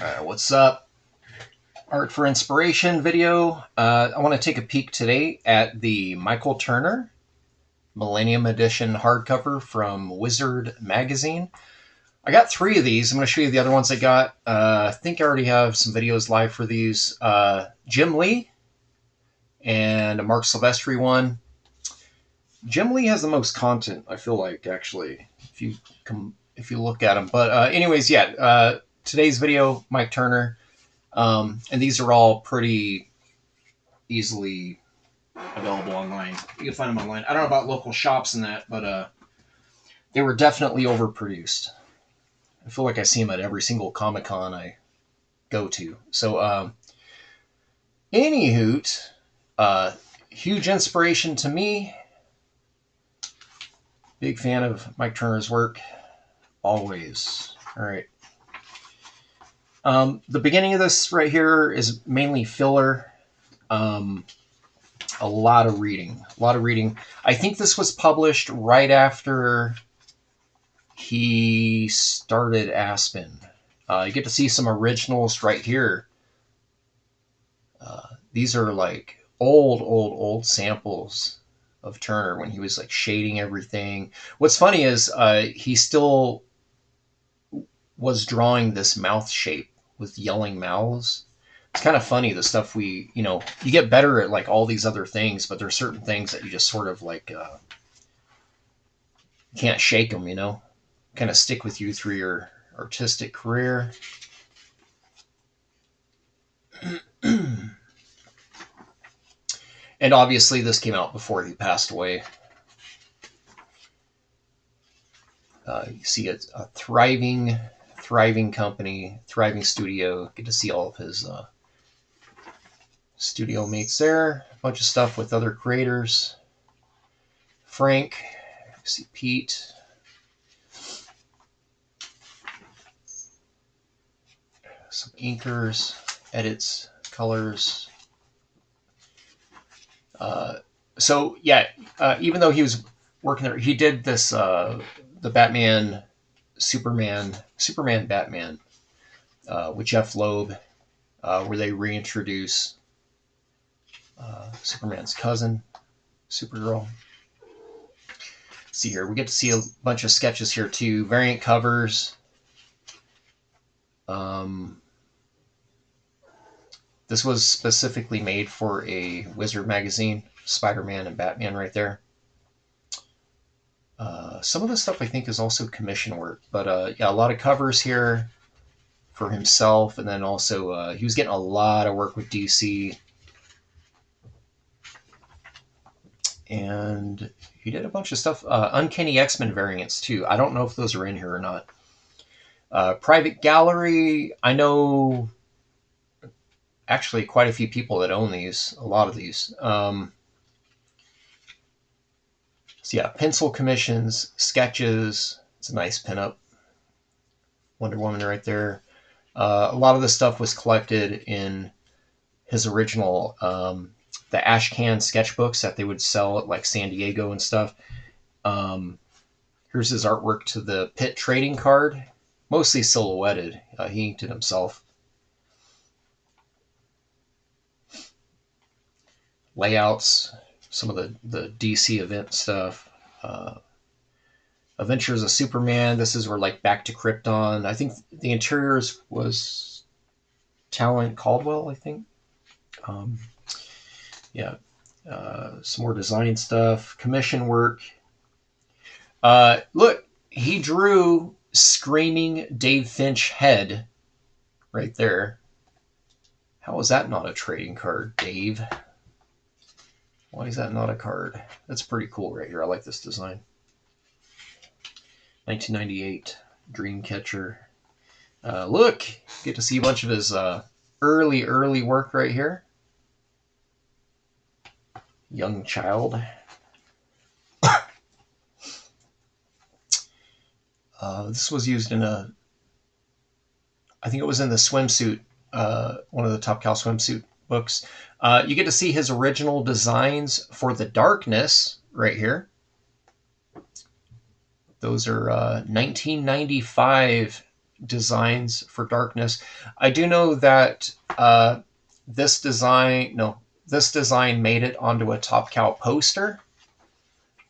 What's up? Art for Inspiration video. I want to take a peek today at the Michael Turner Millennium Edition hardcover from Wizard Magazine. I got 3 of these. I'm going to show you the other ones I got. I think I already have some videos live for these. Jim Lee and a Mark Silvestri one. Jim Lee has the most content, I feel like, actually, if you look at him. But anyways, yeah, today's video, Mike Turner. And these are all pretty easily available online. You can find them online. I don't know about local shops and that, but they were definitely overproduced. I feel like I see them at every single Comic-Con I go to. So, any hoot, huge inspiration to me. Big fan of Mike Turner's work, always. All right. The beginning of this right here is mainly filler. A lot of reading. I think this was published right after he started Aspen. You get to see some originals right here. These are like old samples of Turner when he was like shading everything. What's funny is he still was drawing this mouth shape with yelling mouths. It's kind of funny, the stuff you get better at like all these other things, but there are certain things that you just sort of like can't shake them, kind of stick with you through your artistic career. And obviously this came out before he passed away. You see a thriving company, thriving studio. Get to see all of his studio mates there. A bunch of stuff with other creators. Frank, see Pete. Some inkers, edits, colors. So yeah, even though he was working there, he did this the Batman, Superman Batman with Jeff Loeb, where they reintroduce Superman's cousin, Supergirl. Let's see here, we get to see a bunch of sketches here too, variant covers. This was specifically made for a Wizard magazine, Spider-Man and Batman right there. Some of the stuff I think is also commission work, but yeah, a lot of covers here for himself, and then also he was getting a lot of work with DC. And he did a bunch of stuff, Uncanny X-Men variants too. I don't know if those are in here or not. Private Gallery, I know actually quite a few people that own these, a lot of these. So yeah, pencil commissions, sketches. It's a nice pinup. Wonder Woman right there. A lot of this stuff was collected in his original, the ash can sketchbooks that they would sell at like San Diego and stuff. Here's his artwork to the Pitt trading card, mostly silhouetted. He inked it himself. Layouts, some of the DC event stuff. Adventures of Superman. This is where like Back to Krypton. I think the interiors was Talent Caldwell, I think. Yeah. Some more design stuff. Commission work. Look, he drew Screaming Dave Finch head right there. How is that not a trading card, Dave? Why is that not a card? That's pretty cool right here. I like this design. 1998 Dreamcatcher. Look, get to see a bunch of his early work right here. Young child. This was used in I think it was in the swimsuit, one of the Top Cow swimsuit books. You get to see his original designs for the Darkness right here. Those are 1995 designs for Darkness. I do know that this design, no, this design made it onto a Top Cow poster.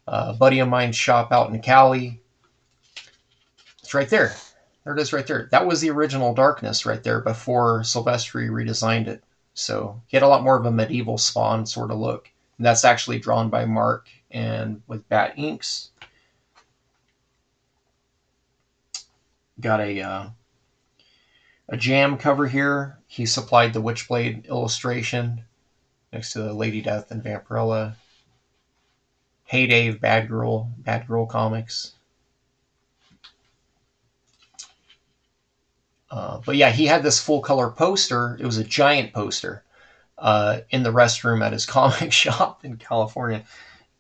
A buddy of mine's shop out in Cali. It's right there. There it is right there. That was the original Darkness right there before Silvestri redesigned it. So he had a lot more of a medieval Spawn sort of look. And that's actually drawn by Mark and with Bat Inks. Got a jam cover here. He supplied the Witchblade illustration next to the Lady Death and Vampirella. Heyday of Bad Girl comics. But yeah, he had this full color poster. It was a giant poster in the restroom at his comic shop in California.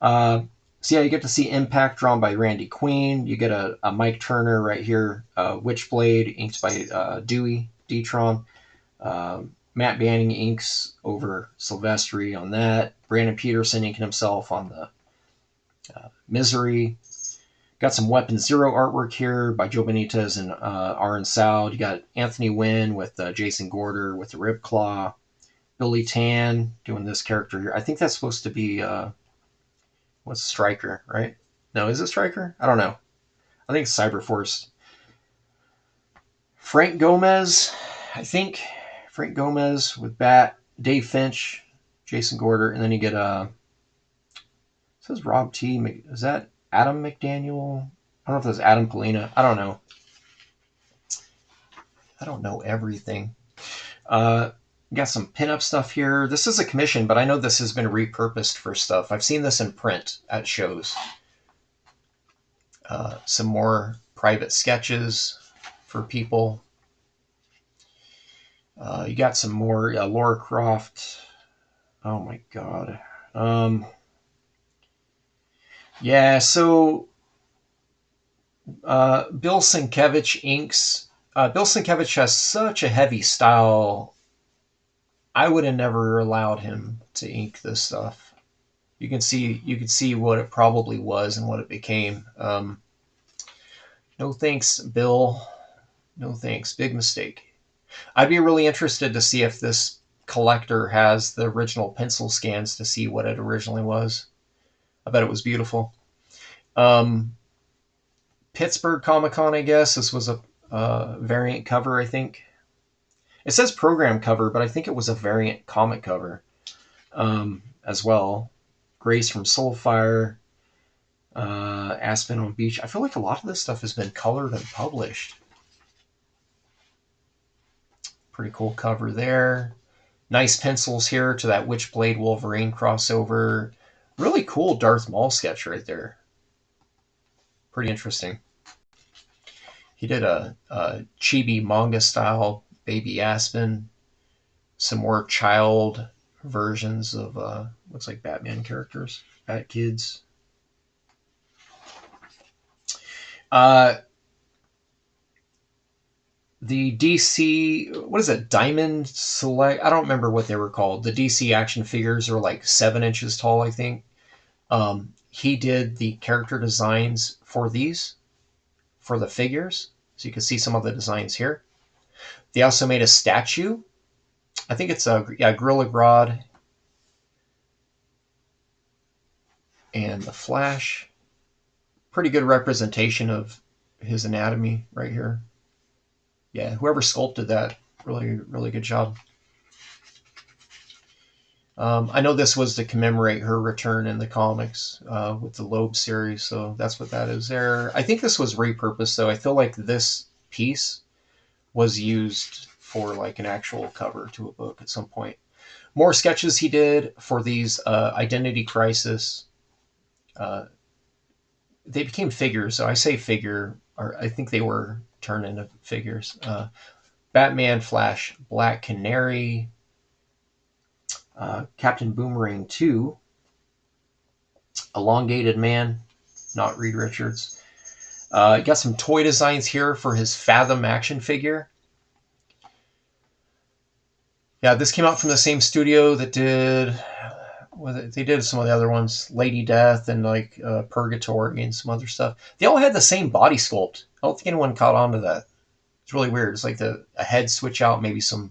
So yeah, you get to see Impact drawn by Randy Queen. You get a Mike Turner right here, Witchblade inked by Dewey Detron. Matt Banning inks over Silvestri on that. Brandon Peterson inking himself on the Misery. Got some Weapon Zero artwork here by Joe Benitez and Aaron Soud. You got Anthony Wynn with Jason Gorder with the Rib Claw. Billy Tan doing this character here. I think that's supposed to be what's Stryker, right? No, is it Stryker? I don't know. I think it's Cyberforce. Frank Gomez, I think. Frank Gomez with Bat. Dave Finch, Jason Gorder, and then you get it says Rob T. Is that Adam McDaniel? I don't know if that's Adam Polina. I don't know. I don't know everything. Got some pinup stuff here. This is a commission, but I know this has been repurposed for stuff. I've seen this in print at shows. Some more private sketches for people. You got some more Laura Croft. Oh my god. Yeah, so Bill Sienkiewicz inks. Bill Sienkiewicz has such a heavy style. I would have never allowed him to ink this stuff. You can see what it probably was and what it became. No thanks, Bill. No thanks. Big mistake. I'd be really interested to see if this collector has the original pencil scans to see what it originally was. I bet it was beautiful. Pittsburgh Comic-Con, I guess. This was a variant cover, I think. It says program cover, but I think it was a variant comic cover as well. Grace from Soulfire, Aspen on Beach. I feel like a lot of this stuff has been colored and published. Pretty cool cover there. Nice pencils here to that Witchblade Wolverine crossover. Really cool Darth Maul sketch right there. Pretty interesting. He did a chibi manga style Baby Aspen. Some more child versions of looks like Batman characters, Bat Kids. The DC, what is it, Diamond Select? I don't remember what they were called. The DC action figures are like 7 inches tall, I think. He did the character designs for these, for the figures. So you can see some of the designs here. They also made a statue. I think it's Gorilla Grodd and the Flash. Pretty good representation of his anatomy right here. Yeah, whoever sculpted that, really, really good job. I know this was to commemorate her return in the comics with the Loeb series, so that's what that is there. I think this was repurposed, though. I feel like this piece was used for like an actual cover to a book at some point. More sketches he did for these Identity Crisis. They became figures, so I say figure, or I think they were turned into figures. Batman, Flash, Black Canary, Captain Boomerang 2, Elongated Man, not Reed Richards. Got some toy designs here for his Fathom action figure. Yeah, this came out from the same studio that did, they did some of the other ones, Lady Death and like Purgatory and some other stuff. They all had the same body sculpt. I don't think anyone caught on to that. It's really weird. It's like a head switch out, maybe some.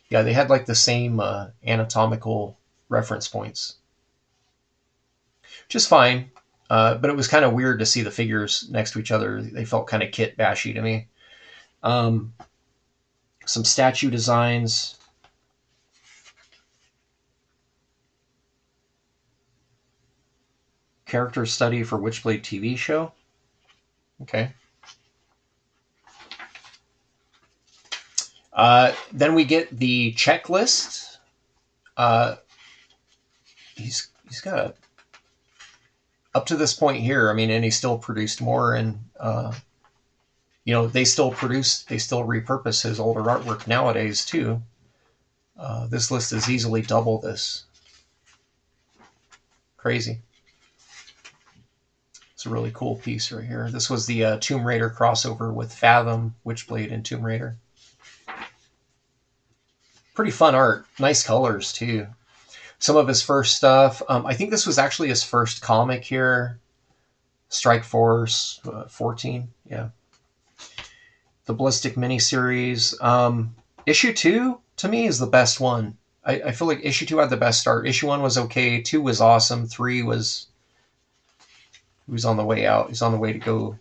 Yeah, they had like the same anatomical reference points, which is fine. But it was kind of weird to see the figures next to each other. They felt kind of kit bashy to me. Um, some statue designs. Character study for Witchblade TV show. Okay. Then we get the checklist. He's got a up to this point here. I mean, and he still produced more, and they still repurpose his older artwork nowadays too. This list is easily double this. Crazy. It's a really cool piece right here. This was the Tomb Raider crossover with Fathom, Witchblade, and Tomb Raider. Pretty fun art. Nice colors too. Some of his first stuff. I think this was actually his first comic here. Strike Force 14. Yeah. The Ballistic miniseries. Issue 2, to me, is the best one. I feel like issue 2 had the best start. Issue 1 was okay. 2 was awesome. 3 was... He was on the way out. He's on the way to go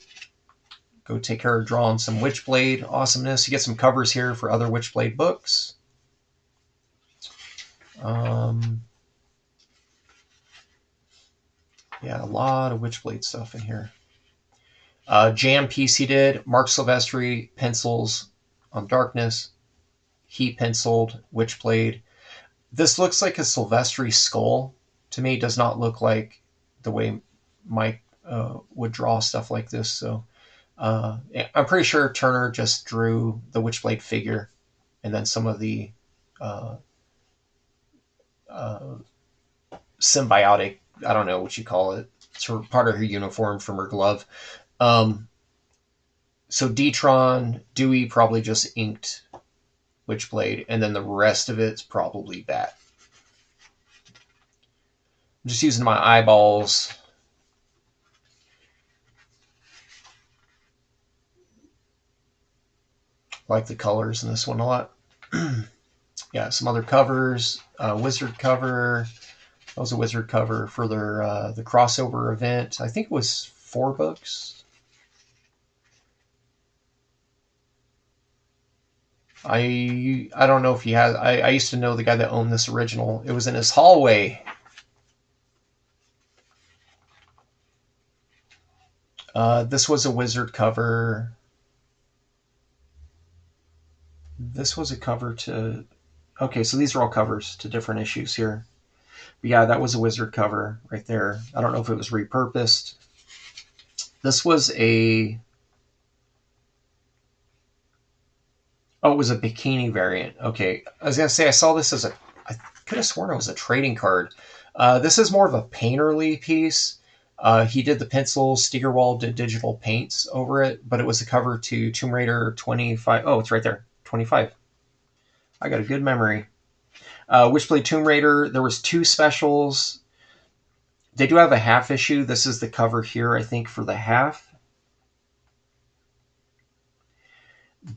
take care of drawing some Witchblade awesomeness. You get some covers here for other Witchblade books. Yeah, a lot of Witchblade stuff in here. Jam piece he did. Mark Silvestri pencils on Darkness. He penciled Witchblade. This looks like a Silvestri skull. To me, does not look like the way Mike would draw stuff like this. So I'm pretty sure Turner just drew the Witchblade figure and then some of the symbiotic, I don't know what you call it, sort of part of her uniform from her glove. So D-Tron, Dewey probably just inked Witchblade, and then the rest of it's probably Bat. I'm just using my eyeballs. Like the colors in this one a lot. Yeah, some other covers. Wizard cover. That was a Wizard cover for their the crossover event. I think it was 4 books. I don't know if he has. I used to know the guy that owned this original. It was in his hallway. This was a Wizard cover. This was a cover to... Okay, so these are all covers to different issues here. But yeah, that was a Wizard cover right there. I don't know if it was repurposed. This was a... Oh, it was a bikini variant. Okay, I was going to say, I saw this as a... I could have sworn it was a trading card. This is more of a painterly piece. He did the pencils. Steigerwald did digital paints over it, but it was a cover to Tomb Raider 25. Oh, it's right there. 25. I got a good memory. Witchblade Tomb Raider, there was 2 specials. They do have a half issue. This is the cover here, I think, for the half.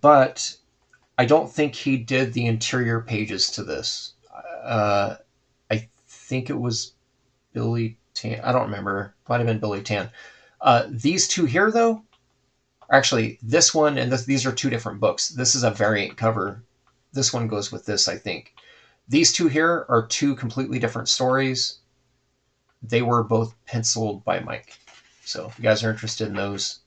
But I don't think he did the interior pages to this. I think it was Billy Tan. I don't remember. Might have been Billy Tan. These 2 here, though, actually, this one and these are 2 different books. This is a variant cover. This one goes with this, I think. These 2 here are 2 completely different stories. They were both penciled by Mike. So if you guys are interested in those,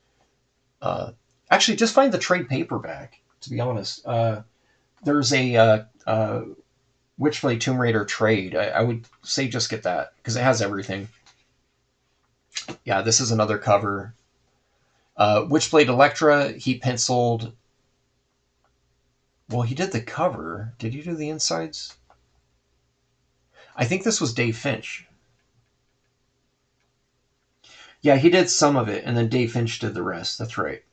actually, just find the trade paperback, to be honest. There's a Witchblade Tomb Raider trade. I would say just get that, because it has everything. Yeah, this is another cover. Witchblade Electra, he penciled... Well, he did the cover. Did he do the insides? I think this was Dave Finch. Yeah, he did some of it, and then Dave Finch did the rest. That's right.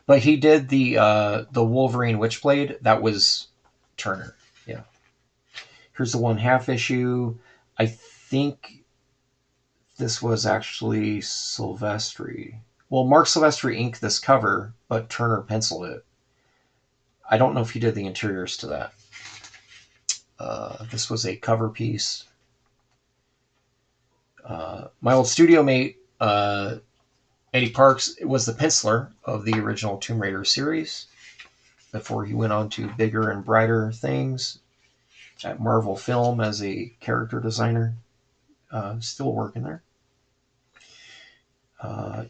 But he did the Wolverine Witchblade. That was Turner. Yeah. Here's the 1/2 issue. I think this was actually Silvestri. Well, Mark Silvestri inked this cover, but Turner penciled it. I don't know if he did the interiors to that. This was a cover piece. My old studio mate, Eddie Parks, was the penciler of the original Tomb Raider series before he went on to bigger and brighter things at Marvel Film as a character designer. Still working there.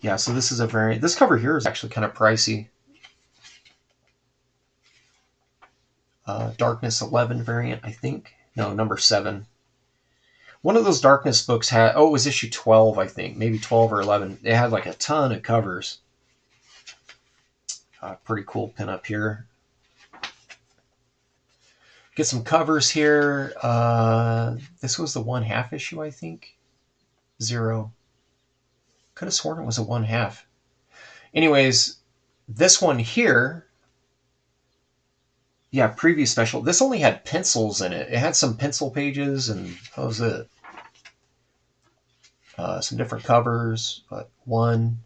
Yeah, so this is a variant. This cover here is actually kind of pricey. Darkness 11 variant, I think. No, number 7. One of those Darkness books had, oh, it was issue 12, I think. Maybe 12 or 11. It had like a ton of covers. Pretty cool pinup here. Get some covers here. This was the 1/2 issue, I think. 0. Could have sworn it was a 1/2. Anyways, this one here, yeah, preview special. This only had pencils in it. It had some pencil pages, and that was it. Some different covers, but one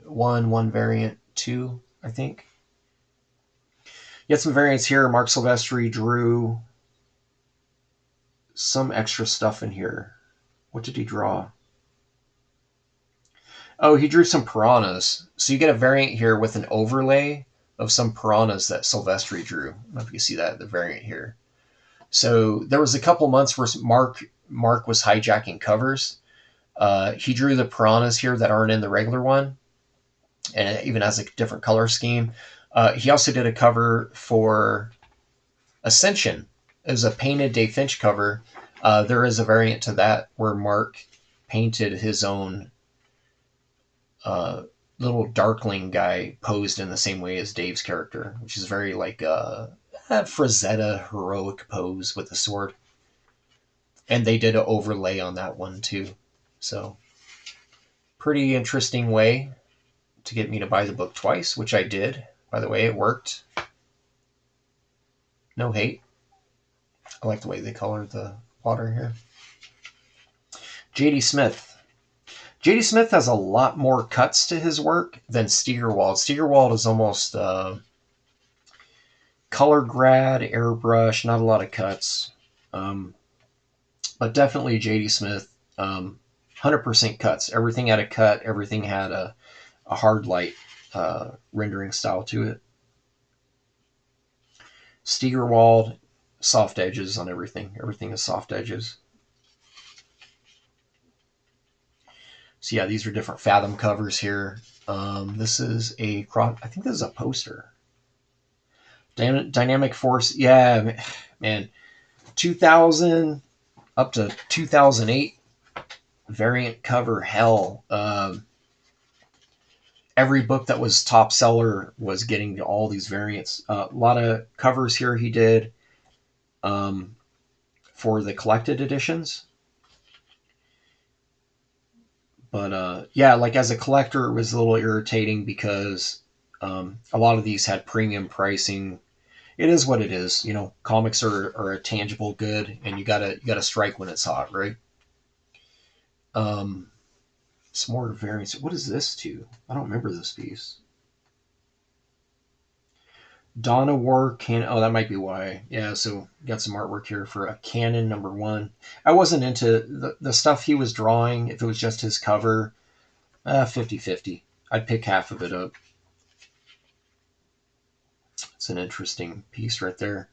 variant, 2, I think. You had some variants here. Mark Silvestri drew some extra stuff in here. What did he draw? Oh, he drew some piranhas. So you get a variant here with an overlay of some piranhas that Silvestri drew. I don't know if you can see that, the variant here. So there was a couple months where Mark was hijacking covers. He drew the piranhas here that aren't in the regular one, and it even has a different color scheme. He also did a cover for Ascension. It was a painted Dave Finch cover. There is a variant to that where Mark painted his own little Darkling guy posed in the same way as Dave's character, which is very like a Frazetta heroic pose with the sword. And they did an overlay on that one too. So pretty interesting way to get me to buy the book twice, which I did. By the way, it worked. No hate. I like the way they colored the water here. J.D. Smith. J.D. Smith has a lot more cuts to his work than Steigerwald. Steigerwald is almost color grad, airbrush, not a lot of cuts. But definitely J.D. Smith, 100% cuts. Everything had a cut. Everything had a hard light rendering style to it. Steigerwald, soft edges on everything. Everything is soft edges. So yeah, these are different Fathom covers here. This is I think this is a poster. Dynamic Force, yeah, man. 2000 up to 2008 variant cover hell. Every book that was top seller was getting all these variants. A lot of covers here he did for the collected editions. But yeah, like as a collector, it was a little irritating because a lot of these had premium pricing. It is what it is, you know. Comics are a tangible good, and you gotta strike when it's hot, right? Some more variants. What is this to? I don't remember this piece. Dawn of War Canon. Oh, that might be why. Yeah, so got some artwork here for a Canon #1. I wasn't into the stuff he was drawing. If it was just his cover, 50-50. I'd pick half of it up. It's an interesting piece right there.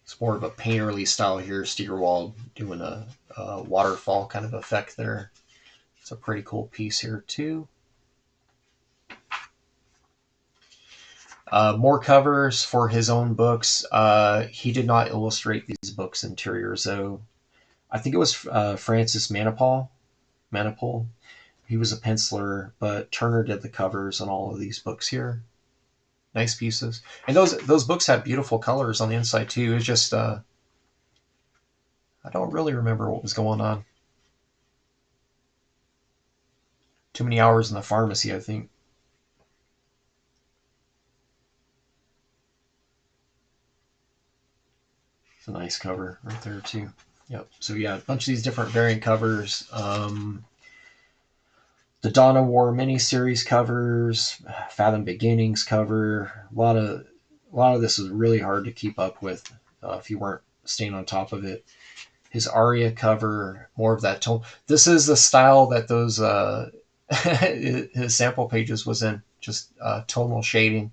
It's more of a painterly style here. Steigerwald doing a waterfall kind of effect there. It's a pretty cool piece here too. More covers for his own books. He did not illustrate these books' interiors, though. I think it was Francis Manipal. He was a penciler, but Turner did the covers on all of these books here. Nice pieces. And those books have beautiful colors on the inside, too. It's just, I don't really remember what was going on. Too many hours in the pharmacy, I think. It's a nice cover right there too. Yep. So yeah, a bunch of these different variant covers. The Dawn of War miniseries covers, Fathom Beginnings cover. A lot of this is really hard to keep up with if you weren't staying on top of it. His Aria cover, more of that tone. This is the style that those his sample pages was in, just tonal shading.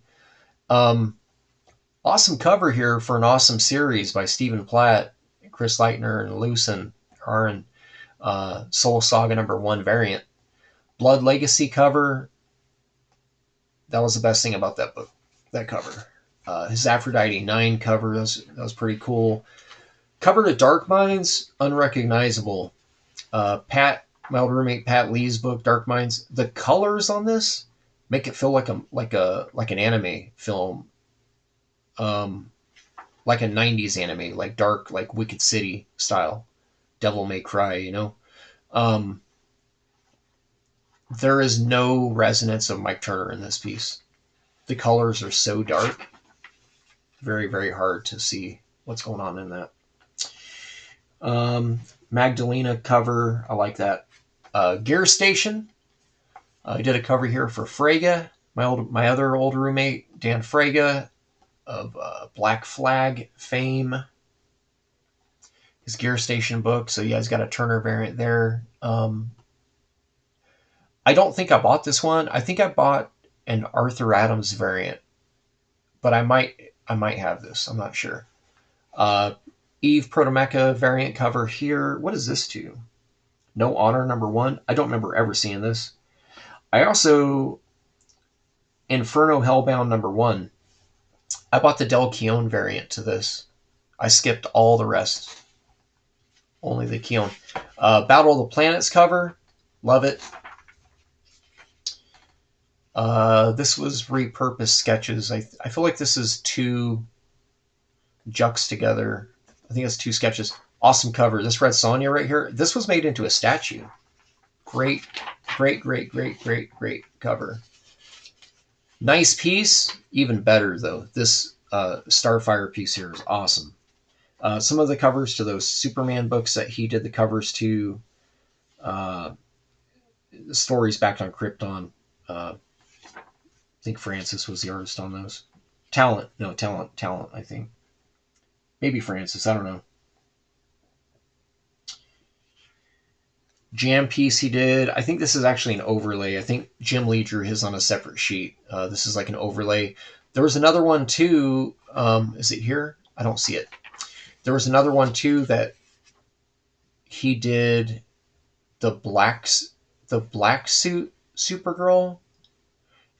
Awesome cover here for an awesome series by Stephen Platt, Chris Leitner, and Lucen Aron. Soul Saga #1 variant. Blood Legacy cover. That was the best thing about that book, that cover. His Aphrodite 9 cover, that was pretty cool. Cover to Dark Minds, unrecognizable. My old roommate Pat Lee's book, Dark Minds. The colors on this make it feel like an anime film, like a '90s anime, like dark, like Wicked City style, Devil May Cry. There is no resonance of Mike Turner in this piece. The colors are so dark, very, very hard to see what's going on in that. Magdalena cover, I like that. Gear Station, I did a cover here for Frege, my other old roommate, Dan Frege of Black Flag fame. His Gear Station book, so yeah, he's got a Turner variant there. I don't think I bought this one. I think I bought an Arthur Adams variant, but I might have this. I'm not sure. Eve Protomecha variant cover here. What is this to? No Honor #1. I don't remember ever seeing this. I also, Inferno Hellbound #1. I bought the Del Keown variant to this. I skipped all the rest. Only the Keown. Battle of the Planets cover. Love it. This was repurposed sketches. I feel like this is two juxed together. I think it's two sketches. Awesome cover. This Red Sonja right here. This was made into a statue. Great, great, great, great, great, great cover. Nice piece. Even better though. This Starfire piece here is awesome. Some of the covers to those Superman books that he did the covers to. Stories backed on Krypton. I think Francis was the artist on those. Talent, I think. Maybe Francis, I don't know. Jam piece he did. I think this is actually an overlay. I think Jim Lee drew his on a separate sheet. This is like an overlay. There was another one too. Is it here? I don't see it. There was another one too that he did the black suit Supergirl,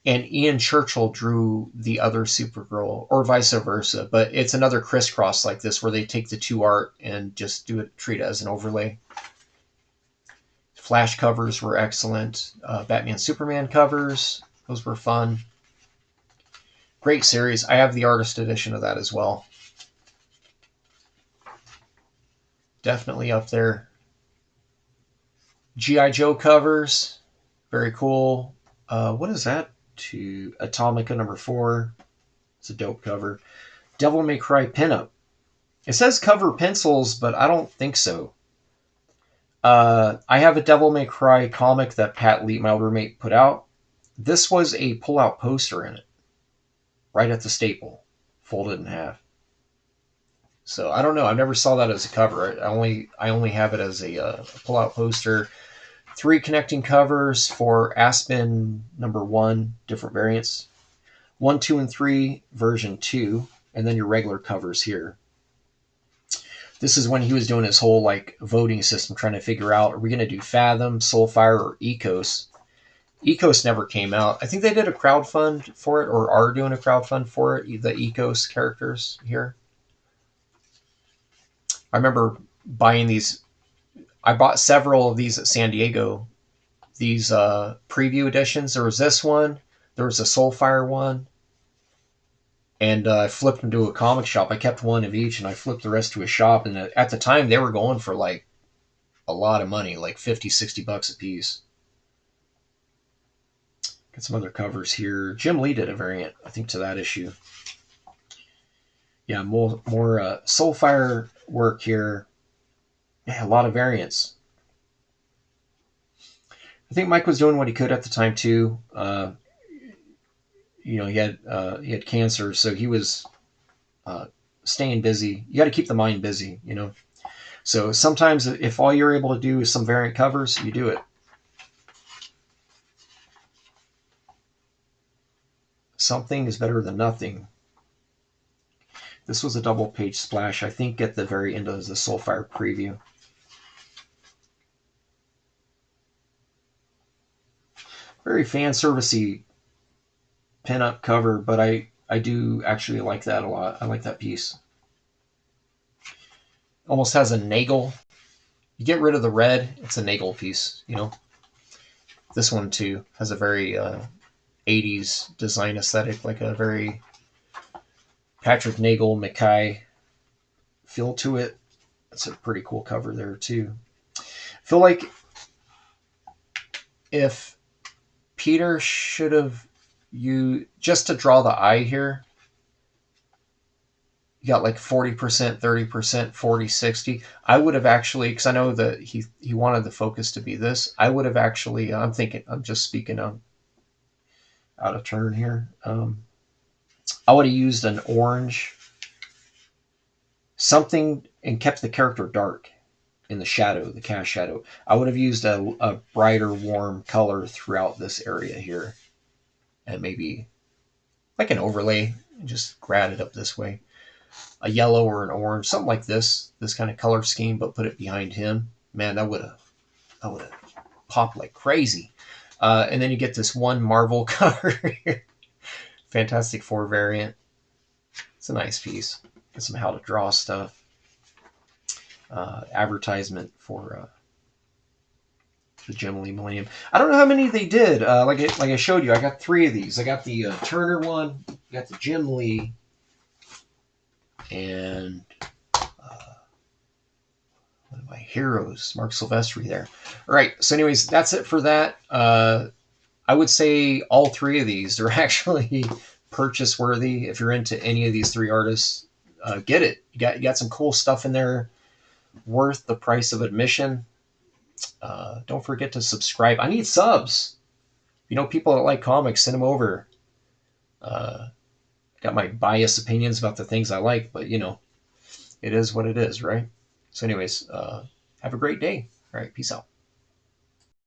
and Ian Churchill drew the other Supergirl, or vice versa. But it's another crisscross like this where they take the two art and just treat it as an overlay. Flash covers were excellent. Batman Superman covers, those were fun. Great series. I have the artist edition of that as well. Definitely up there. G.I. Joe covers, very cool. What is that? To Atomica #4. It's a dope cover. Devil May Cry pinup. It says cover pencils, but I don't think so. I have a Devil May Cry comic that Pat Lee, my old roommate, put out. This was a pull-out poster in it, right at the staple, folded in half. So I don't know. I never saw that as a cover. I only have it as a pull-out poster. 3 connecting covers for Aspen #1, different variants. 1, 2, and 3, version 2, and then your regular covers here. This is when he was doing his whole like voting system, trying to figure out, are we going to do Fathom, Soulfire, or Ecos? Ecos never came out. I think they did a crowdfund for it, or are doing a crowdfund for it, the Ecos characters here. I remember buying these. I bought several of these at San Diego. These preview editions. There was this one. There was a Soulfire one. And I flipped them to a comic shop. I kept one of each, and I flipped the rest to a shop. And at the time, they were going for like a lot of money, like $50, $60 a piece. Got some other covers here. Jim Lee did a variant, I think, to that issue. Yeah, more Soulfire work here. Yeah, a lot of variants. I think Mike was doing what he could at the time too. He had cancer, so he was uh, staying busy. You got to keep the mind busy, you know. So sometimes, if all you're able to do is some variant covers, you do it. Something is better than nothing. This was a double page splash, I think, at the very end of the Soulfire preview. Very fan servicey pinup cover, but I do actually like that a lot. I like that piece. Almost has a Nagel. You get rid of the red, it's a Nagel piece, you know. This one too has a very 80s design aesthetic, like a very Patrick Nagel McKay feel to it. It's a pretty cool cover there too. I feel like if Peter should have just to draw the eye here, you got like 40%, 30%, 40, 60. I would have actually, because I know that he wanted the focus to be this, I would have actually, I'm just speaking out of turn here. I would have used an orange, something, and kept the character dark in the shadow, the cast shadow. I would have used a brighter, warm color throughout this area here. And maybe like an overlay, just grad it up this way. A yellow or an orange, something like this kind of color scheme, but put it behind him. Man, that would have popped like crazy. And then you get this one Marvel cover here. Fantastic Four variant. It's a nice piece. Get some how to draw stuff. Advertisement for the Jim Lee Millennium. I don't know how many they did. Like I showed you, I got 3 of these. I got the Turner one, I got the Jim Lee, and one of my heroes, Mark Silvestri there. All right, so anyways, that's it for that. I would say all 3 of these are actually purchase worthy. If you're into any of these 3 artists, get it. You got some cool stuff in there, worth the price of admission. Don't forget to subscribe. I need subs. You know, people that like comics, send them over. Got my biased opinions about the things I like, but you know, it is what it is, right? So anyways, have a great day. All right, peace out.